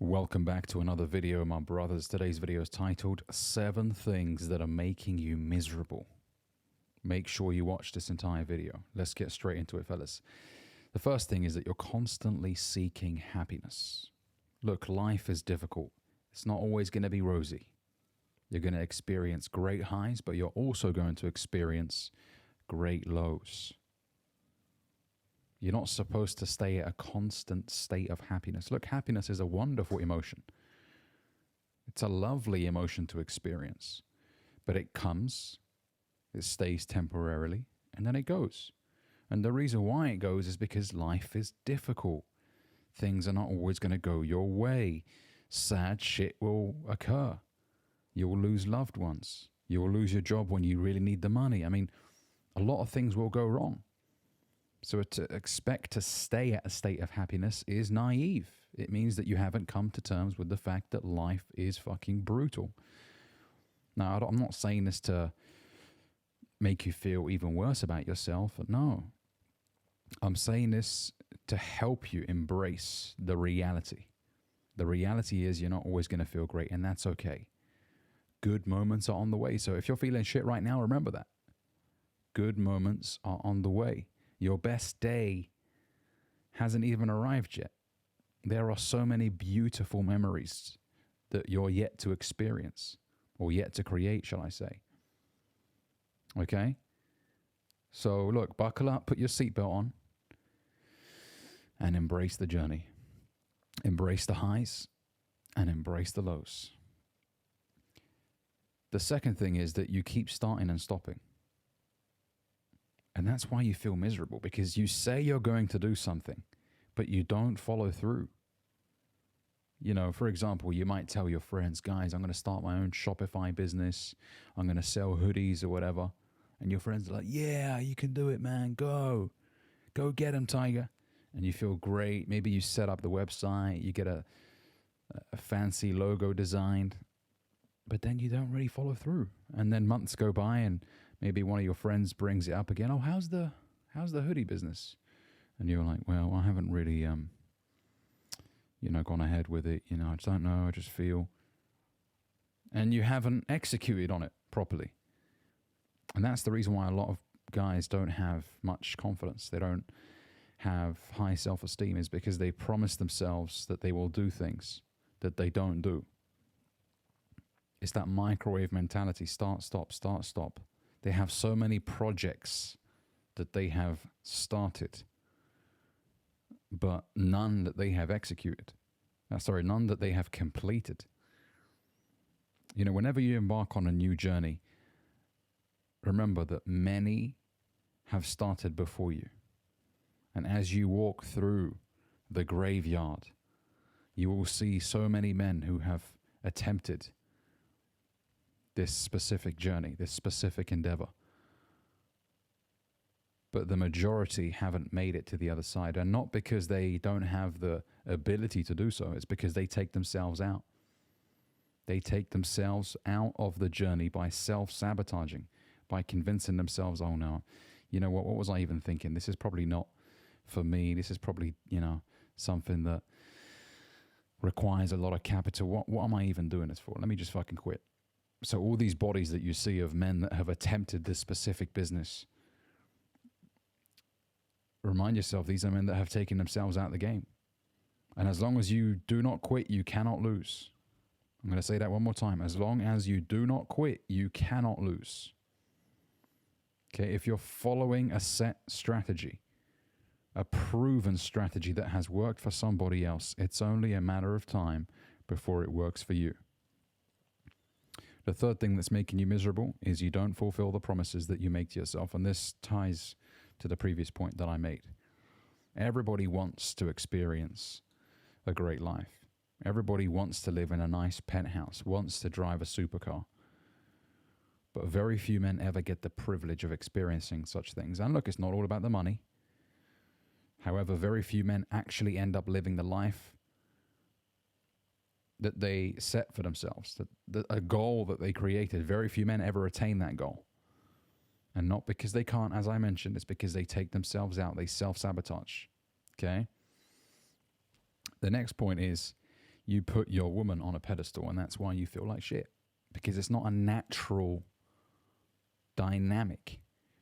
Welcome back to another video, my brothers. Today's video is titled 7 Things That Are Making You Miserable. Make sure you watch this entire video. Let's get straight into it, fellas. The first thing is that you're constantly seeking happiness. Look, life is difficult. It's not always going to be rosy. You're going to experience great highs, but you're also going to experience great lows. You're not supposed to stay at a constant state of happiness. Look, happiness is a wonderful emotion. It's a lovely emotion to experience. But it comes, it stays temporarily, and then it goes. And the reason why it goes is because life is difficult. Things are not always going to go your way. Sad shit will occur. You'll lose loved ones. You'll lose your job when you really need the money. I mean, a lot of things will go wrong. So to expect to stay at a state of happiness is naive. It means that you haven't come to terms with the fact that life is fucking brutal. Now, I'm not saying this to make you feel even worse about yourself. No. I'm saying this to help you embrace the reality. The reality is you're not always going to feel great, and that's okay. Good moments are on the way. So if you're feeling shit right now, remember that. Good moments are on the way. Your best day hasn't even arrived yet. There are so many beautiful memories that you're yet to experience, or yet to create, shall I say. Okay? So look, buckle up, put your seatbelt on, and embrace the journey. Embrace the highs and embrace the lows. The second thing is that you keep starting and stopping. And that's why you feel miserable, because you say you're going to do something, but you don't follow through. You know, for example, you might tell your friends, guys, I'm going to start my own Shopify business. I'm going to sell hoodies or whatever. And your friends are like, yeah, you can do it, man. Go get them, Tiger. And you feel great. Maybe you set up the website, you get a fancy logo designed, but then you don't really follow through. And then months go by and maybe one of your friends brings it up again. Oh, how's the hoodie business? And you're like, well, I haven't really, gone ahead with it. I just don't know. I just feel. And you haven't executed on it properly. And that's the reason why a lot of guys don't have much confidence. They don't have high self-esteem, is because they promise themselves that they will do things that they don't do. It's that microwave mentality. Start, stop, start, stop. They have so many projects that they have started, but none that they have executed. None that they have completed. Whenever you embark on a new journey, remember that many have started before you. And as you walk through the graveyard, you will see so many men who have attempted this specific journey, this specific endeavor. But the majority haven't made it to the other side. And not because they don't have the ability to do so. It's because they take themselves out. They take themselves out of the journey by self-sabotaging, by convincing themselves, oh no, what was I even thinking? This is probably not for me. This is probably, something that requires a lot of capital. What am I even doing this for? Let me just fucking quit. So all these bodies that you see of men that have attempted this specific business, remind yourself, these are men that have taken themselves out of the game. And as long as you do not quit, you cannot lose. I'm going to say that one more time. As long as you do not quit, you cannot lose. Okay, if you're following a set strategy, a proven strategy that has worked for somebody else, it's only a matter of time before it works for you. The third thing that's making you miserable is you don't fulfill the promises that you make to yourself. And this ties to the previous point that I made. Everybody wants to experience a great life. Everybody wants to live in a nice penthouse, wants to drive a supercar. But very few men ever get the privilege of experiencing such things. And look, it's not all about the money. However, very few men actually end up living the life that they set for themselves, a goal that they created. Very few men ever attain that goal. And not because they can't, as I mentioned, it's because they take themselves out. They self-sabotage. Okay? The next point is you put your woman on a pedestal, and that's why you feel like shit, because it's not a natural dynamic.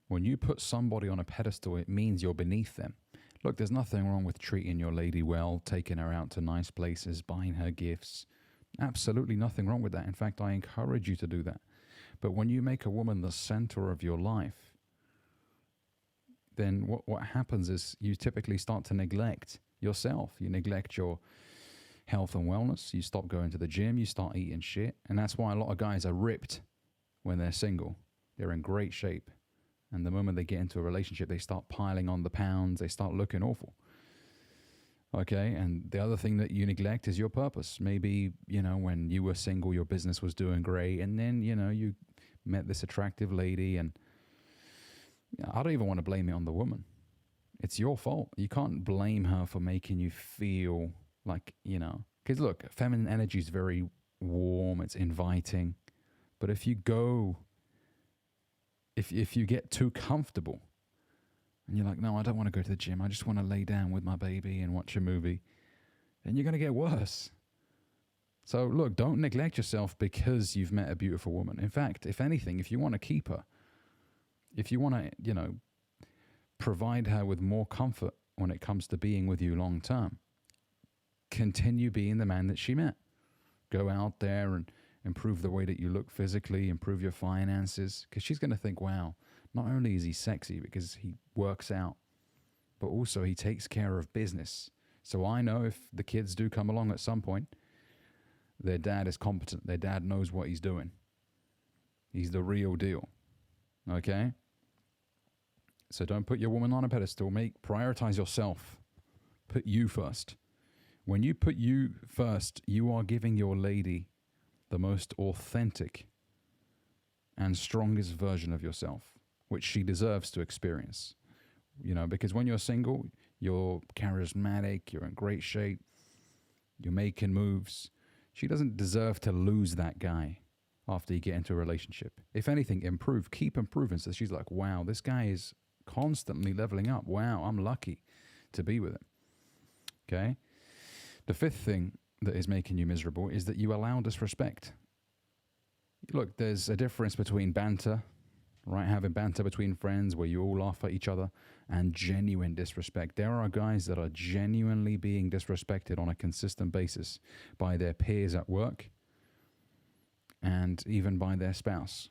When you put somebody on a pedestal, it means you're beneath them. Look, there's nothing wrong with treating your lady well, taking her out to nice places, buying her gifts. Absolutely nothing wrong with that. In fact, I encourage you to do that. But when you make a woman the center of your life, then what happens is you typically start to neglect yourself. You neglect your health and wellness. You stop going to the gym. You start eating shit. And that's why a lot of guys are ripped when they're single. They're in great shape. And the moment they get into a relationship, they start piling on the pounds. They start looking awful. Okay, and the other thing that you neglect is your purpose. Maybe, when you were single, your business was doing great. And then, you met this attractive lady. And I don't even want to blame it on the woman. It's your fault. You can't blame her for making you feel like, because look, feminine energy is very warm. It's inviting. But if you get too comfortable and you're like, no, I don't want to go to the gym, I just want to lay down with my baby and watch a movie, then you're going to get worse. So look, don't neglect yourself because you've met a beautiful woman. In fact, if anything, if you want to keep her, if you want to, provide her with more comfort when it comes to being with you long term, continue being the man that she met. Go out there and improve the way that you look physically, improve your finances, because she's going to think, wow, not only is he sexy because he works out, but also he takes care of business. So I know if the kids do come along at some point, their dad is competent. Their dad knows what he's doing. He's the real deal. Okay? So don't put your woman on a pedestal. Prioritize yourself. Put you first. When you put you first, you are giving your lady the most authentic and strongest version of yourself, which she deserves to experience. Because when you're single, you're charismatic, you're in great shape, you're making moves. She doesn't deserve to lose that guy after you get into a relationship. If anything, improve, keep improving. So she's like, wow, this guy is constantly leveling up. Wow, I'm lucky to be with him. Okay? The fifth thing that is making you miserable is that you allow disrespect. Look, there's a difference between banter, right? Having banter between friends where you all laugh at each other, and genuine disrespect. There are guys that are genuinely being disrespected on a consistent basis by their peers at work and even by their spouse.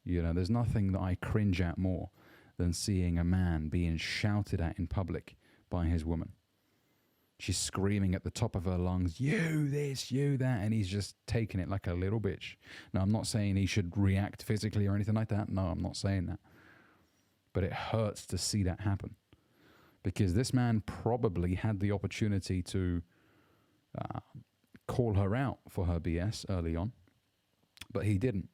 There's nothing that I cringe at more than seeing a man being shouted at in public by his woman. She's screaming at the top of her lungs, you this, you that, and he's just taking it like a little bitch. Now, I'm not saying he should react physically or anything like that. No, I'm not saying that. But it hurts to see that happen. Because this man probably had the opportunity to call her out for her BS early on, but he didn't.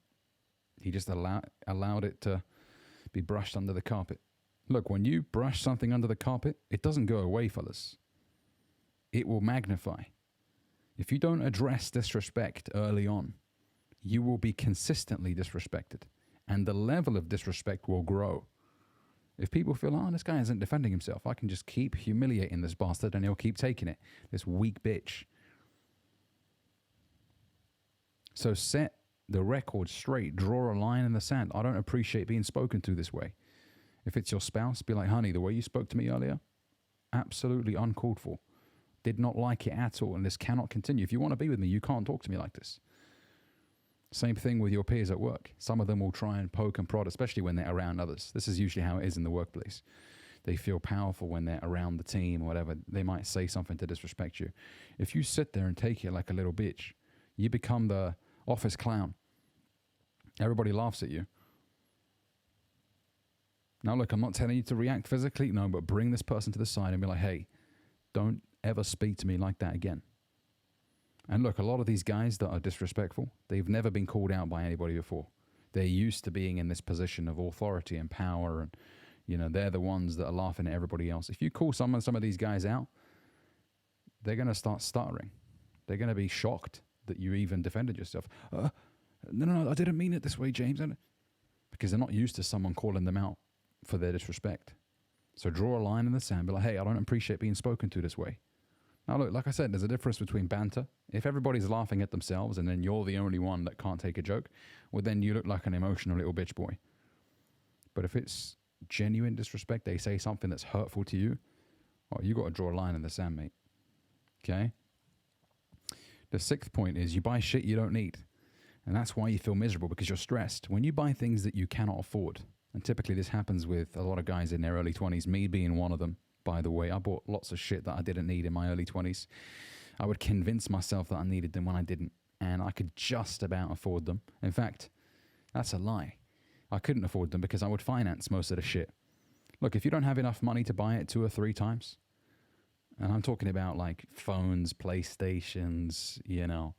He just allowed it to be brushed under the carpet. Look, when you brush something under the carpet, it doesn't go away, fellas. It will magnify. If you don't address disrespect early on, you will be consistently disrespected, and the level of disrespect will grow. If people feel, oh, this guy isn't defending himself, I can just keep humiliating this bastard and he'll keep taking it, this weak bitch. So set the record straight, draw a line in the sand. I don't appreciate being spoken to this way. If it's your spouse, be like, honey, the way you spoke to me earlier, absolutely uncalled for. Did not like it at all, and this cannot continue. If you want to be with me, you can't talk to me like this. Same thing with your peers at work. Some of them will try and poke and prod, especially when they're around others. This is usually how it is in the workplace. They feel powerful when they're around the team or whatever. They might say something to disrespect you. If you sit there and take it like a little bitch, you become the office clown. Everybody laughs at you. Now, look, I'm not telling you to react physically, no, but bring this person to the side and be like, hey, don't ever speak to me like that again. And look, a lot of these guys that are disrespectful, they've never been called out by anybody before. They're used to being in this position of authority and power, and they're the ones that are laughing at everybody else. If you call some of these guys out, they're going to start stuttering. They're going to be shocked that you even defended yourself. No, I didn't mean it this way, James. Because they're not used to someone calling them out for their disrespect. So draw a line in the sand, be like, hey, I don't appreciate being spoken to this way. Now, look, like I said, there's a difference between banter. If everybody's laughing at themselves and then you're the only one that can't take a joke, well, then you look like an emotional little bitch boy. But if it's genuine disrespect, they say something that's hurtful to you, well, you got to draw a line in the sand, mate. Okay? The sixth point is you buy shit you don't need. And that's why you feel miserable, because you're stressed. When you buy things that you cannot afford, and typically this happens with a lot of guys in their early 20s, me being one of them, by the way. I bought lots of shit that I didn't need in my early 20s. I would convince myself that I needed them when I didn't, and I could just about afford them. In fact, that's a lie. I couldn't afford them because I would finance most of the shit. Look, if you don't have enough money to buy it 2 or 3 times, and I'm talking about like phones, PlayStations, you know,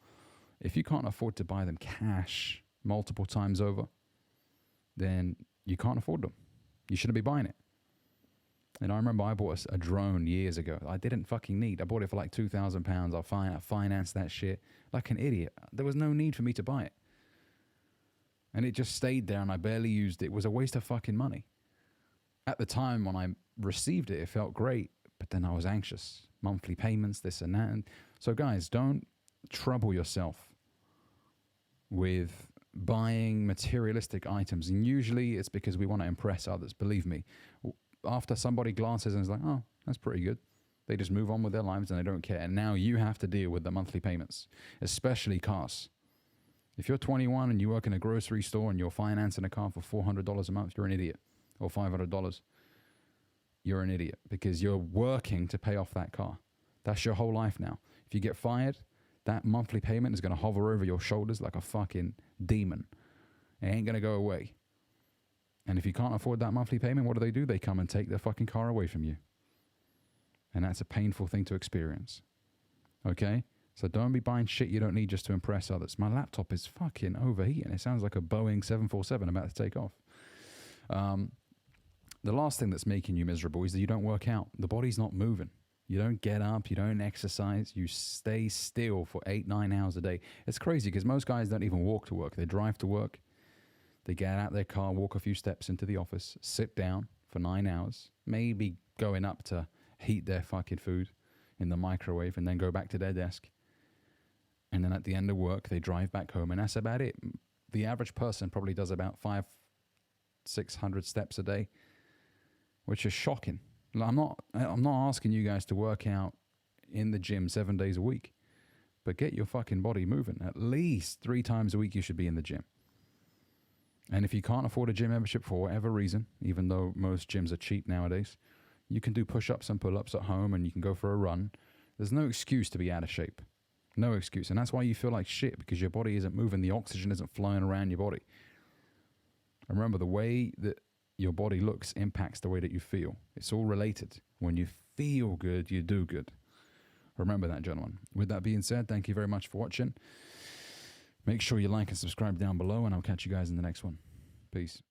if you can't afford to buy them cash multiple times over, then you can't afford them. You shouldn't be buying it. And I remember I bought a drone years ago. I didn't fucking need. I bought it for like £2,000. I financed that shit like an idiot. There was no need for me to buy it. And it just stayed there and I barely used it. It was a waste of fucking money. At the time when I received it, it felt great. But then I was anxious. Monthly payments, this and that. And so guys, don't trouble yourself with buying materialistic items. And usually it's because we want to impress others. Believe me. After somebody glances and is like, oh, that's pretty good, they just move on with their lives and they don't care. And now you have to deal with the monthly payments, especially cars. If you're 21 and you work in a grocery store and you're financing a car for $400 a month, you're an idiot. Or $500. You're an idiot because you're working to pay off that car. That's your whole life now. If you get fired, that monthly payment is going to hover over your shoulders like a fucking demon. It ain't going to go away. And if you can't afford that monthly payment, what do? They come and take the fucking car away from you. And that's a painful thing to experience. Okay? So don't be buying shit you don't need just to impress others. My laptop is fucking overheating. It sounds like a Boeing 747 about to take off. The last thing that's making you miserable is that you don't work out. The body's not moving. You don't get up. You don't exercise. You stay still for 8-9 hours a day. It's crazy because most guys don't even walk to work. They drive to work. They get out their car, walk a few steps into the office, sit down for 9 hours, maybe going up to heat their fucking food in the microwave and then go back to their desk. And then at the end of work, they drive back home and that's about it. The average person probably does about 500-600 steps a day, which is shocking. I'm not asking you guys to work out in the gym 7 days a week, but get your fucking body moving. At least 3 times a week you should be in the gym. And if you can't afford a gym membership for whatever reason, even though most gyms are cheap nowadays, you can do push-ups and pull-ups at home and you can go for a run. There's no excuse to be out of shape. No excuse. And that's why you feel like shit, because your body isn't moving. The oxygen isn't flowing around your body. And remember, the way that your body looks impacts the way that you feel. It's all related. When you feel good, you do good. Remember that, gentlemen. With that being said, thank you very much for watching. Make sure you like and subscribe down below, and I'll catch you guys in the next one. Peace.